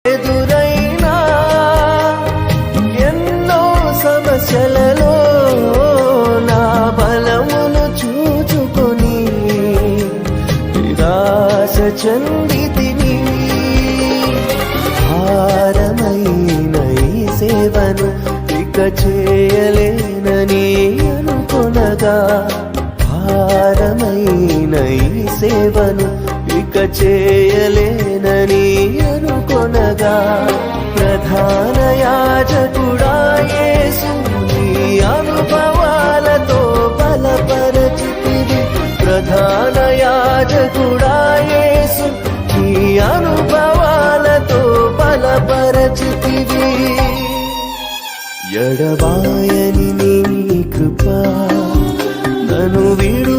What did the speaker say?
ఎదురైనా ఎన్నో సమస్యలలో నా బలమును చూచుకొని నిరాశ చెందితిని. భారమైన ఈ సేవను ఇక చేయలేనని అనుకొనగా, భారమైన ఈ సేవను ఇక చేయలేనని అనుకొనగా, ప్రధాన యాజకుడా యేసు నీ అనుభవాలతో బలపరచితివి. ప్రధాన యాజకుడా యేసు నీ అనుభవాలతో బలపరచితివి. ఎడబాయని నీ కృప నన్ను విడు